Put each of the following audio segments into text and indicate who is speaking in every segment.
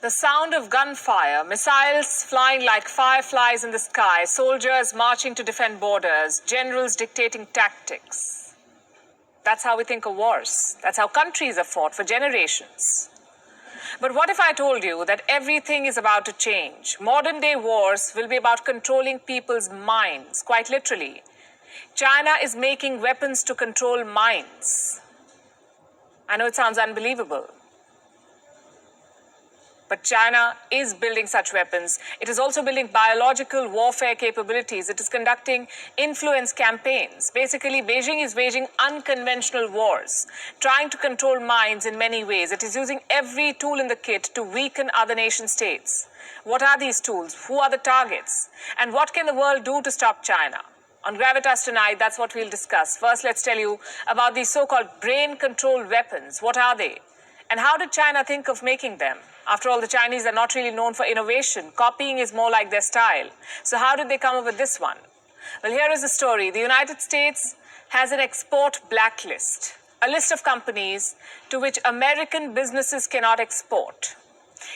Speaker 1: The sound of gunfire, missiles flying like fireflies in the sky, soldiers marching to defend borders, generals dictating tactics. That's how we think of wars. That's how countries are fought for generations. But what if I told you that everything is about to change? Modern day wars will be about controlling people's minds, quite literally. China is making weapons to control minds. I know it sounds unbelievable. But China is building such weapons. It is also building biological warfare capabilities. It is conducting influence campaigns. Basically, Beijing is waging unconventional wars, trying to control minds in many ways. It is using every tool in the kit to weaken other nation states. What are these tools? Who are the targets? And what can the world do to stop China? On Gravitas tonight, that's what we'll discuss. First, let's tell you about these so-called brain-controlled weapons. What are they? And how did China think of making them? After all, the Chinese are not really known for innovation. Copying is more like their style. So how did they come up with this one? Well, here is the story. The United States has an export blacklist, a list of companies to which American businesses cannot export.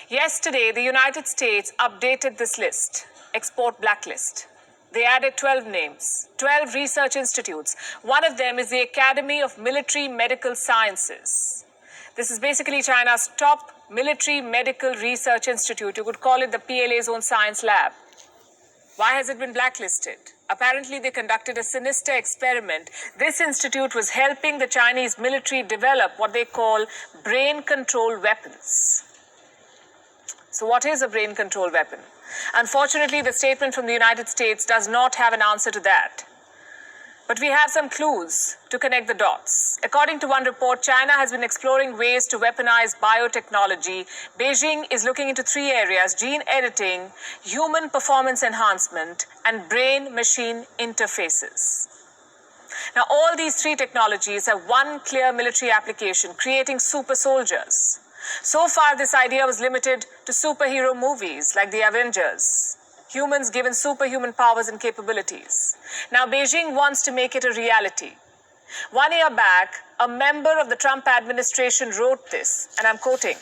Speaker 1: Yesterday, the United States updated this list, export blacklist. They added 12 names, 12 research institutes. One of them is the Academy of Military Medical Sciences. This is basically China's top military medical research institute. You could call it the PLA's own science lab. Why has it been blacklisted? Apparently, they conducted a sinister experiment. This institute was helping the Chinese military develop what they call brain-controlled weapons. So what is a brain-controlled weapon? Unfortunately, the statement from the United States does not have an answer to that. But we have some clues to connect the dots. According to one report, China has been exploring ways to weaponize biotechnology. Beijing is looking into 3 areas: gene editing, human performance enhancement, and brain-machine interfaces. Now, all these 3 technologies have one clear military application: creating super soldiers. So far, this idea was limited to superhero movies like the Avengers. Humans given superhuman powers and capabilities. Now, Beijing wants to make it a reality. 1 year back, a member of the Trump administration wrote this, and I'm quoting,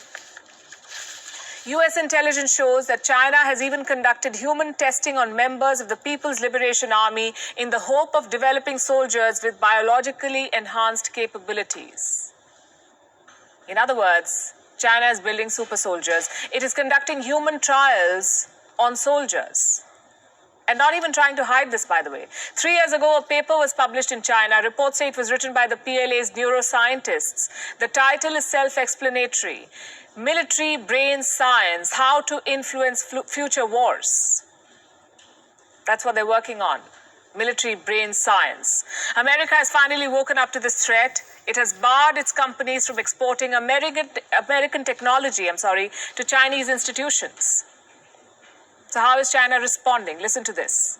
Speaker 1: US intelligence shows that China has even conducted human testing on members of the People's Liberation Army in the hope of developing soldiers with biologically enhanced capabilities. In other words, China is building super soldiers. It is conducting human trials on soldiers. And not even trying to hide this, by the way. 3 years ago, a paper was published in China. Reports say it was written by the PLA's neuroscientists. The title is self-explanatory: Military Brain Science, How to Influence Future Wars. That's what they're working on. Military brain science. America has finally woken up to this threat. It has barred its companies from exporting American technology, to Chinese institutions. So how is China responding? Listen to this.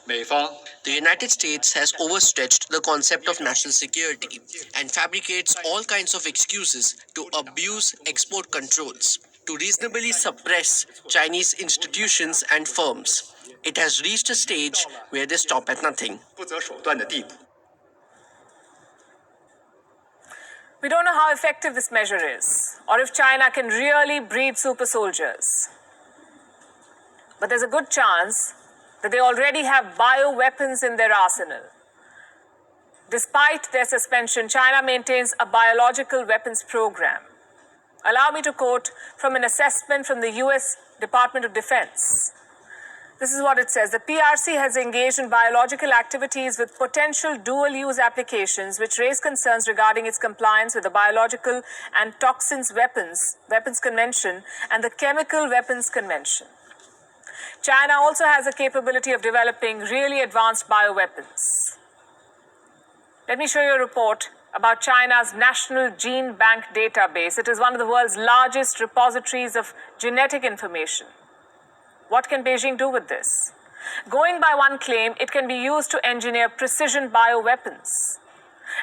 Speaker 2: The United States has overstretched the concept of national security and fabricates all kinds of excuses to abuse export controls, to reasonably suppress Chinese institutions and firms. It has reached a stage where they stop at nothing.
Speaker 1: We don't know how effective this measure is, or if China can really breed super soldiers. But there's a good chance that they already have bioweapons in their arsenal. Despite their suspension, China maintains a biological weapons program. Allow me to quote from an assessment from the US Department of Defense. This is what it says. The PRC has engaged in biological activities with potential dual-use applications which raise concerns regarding its compliance with the Biological and Toxins Weapons Convention and the Chemical Weapons Convention. China also has a capability of developing really advanced bioweapons. Let me show you a report about China's National Gene Bank database. It is one of the world's largest repositories of genetic information. What can Beijing do with this? Going by one claim, it can be used to engineer precision bioweapons.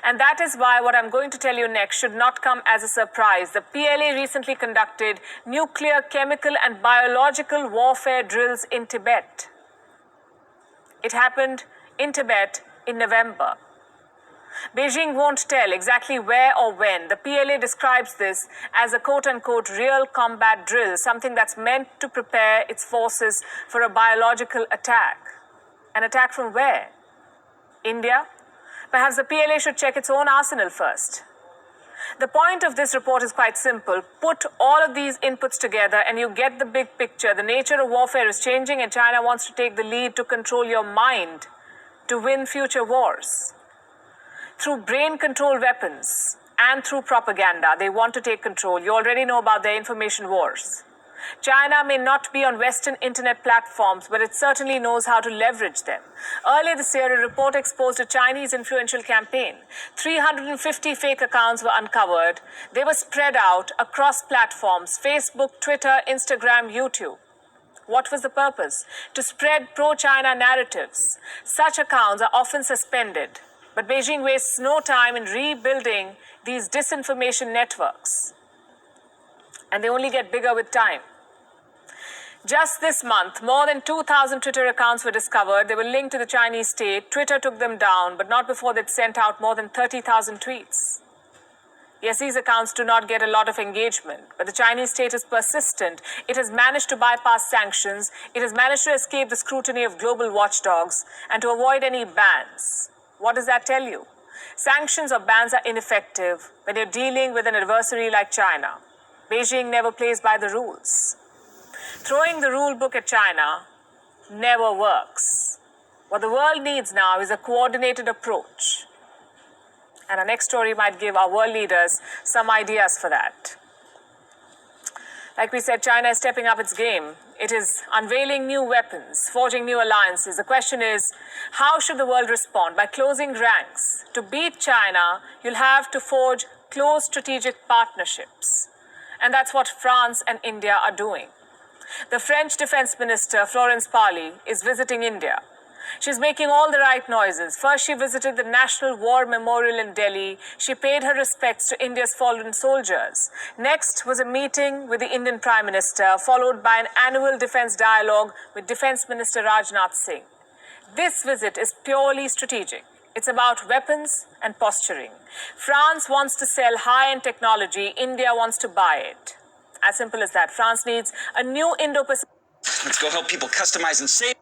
Speaker 1: And that is why what I'm going to tell you next should not come as a surprise. The PLA recently conducted nuclear, chemical, and biological warfare drills in Tibet. It happened in Tibet in November. Beijing won't tell exactly where or when. The PLA describes this as a quote-unquote real combat drill, something that's meant to prepare its forces for a biological attack. An attack from where? India? Perhaps the PLA should check its own arsenal first. The point of this report is quite simple. Put all of these inputs together and you get the big picture. The nature of warfare is changing and China wants to take the lead to control your mind to win future wars. Through brain-controlled weapons and through propaganda, they want to take control. You already know about their information wars. China may not be on Western internet platforms, but it certainly knows how to leverage them. Earlier this year, a report exposed a Chinese influential campaign. 350 fake accounts were uncovered. They were spread out across platforms: Facebook, Twitter, Instagram, YouTube. What was the purpose? To spread pro-China narratives. Such accounts are often suspended, but Beijing wastes no time in rebuilding these disinformation networks. And they only get bigger with time. Just this month, more than 2,000 Twitter accounts were discovered. They were linked to the Chinese state. Twitter took them down, but not before they'd sent out more than 30,000 tweets. Yes, these accounts do not get a lot of engagement, but the Chinese state is persistent. It has managed to bypass sanctions. It has managed to escape the scrutiny of global watchdogs and to avoid any bans. What does that tell you? Sanctions or bans are ineffective when you're dealing with an adversary like China. Beijing never plays by the rules. Throwing the rule book at China never works. What the world needs now is a coordinated approach. And our next story might give our world leaders some ideas for that. Like we said, China is stepping up its game. It is unveiling new weapons, forging new alliances. The question is, how should the world respond? By closing ranks. To beat China, you'll have to forge close strategic partnerships. And that's what France and India are doing. The French Defense Minister, Florence Parly, is visiting India. She's making all the right noises. First, she visited the National War Memorial in Delhi. She paid her respects to India's fallen soldiers. Next was a meeting with the Indian Prime Minister, followed by an annual defense dialogue with Defense Minister Rajnath Singh. This visit is purely strategic. It's about weapons and posturing. France wants to sell high-end technology. India wants to buy it. As simple as that. France needs a new Indo-Pacific.
Speaker 3: Let's go help people customize and save.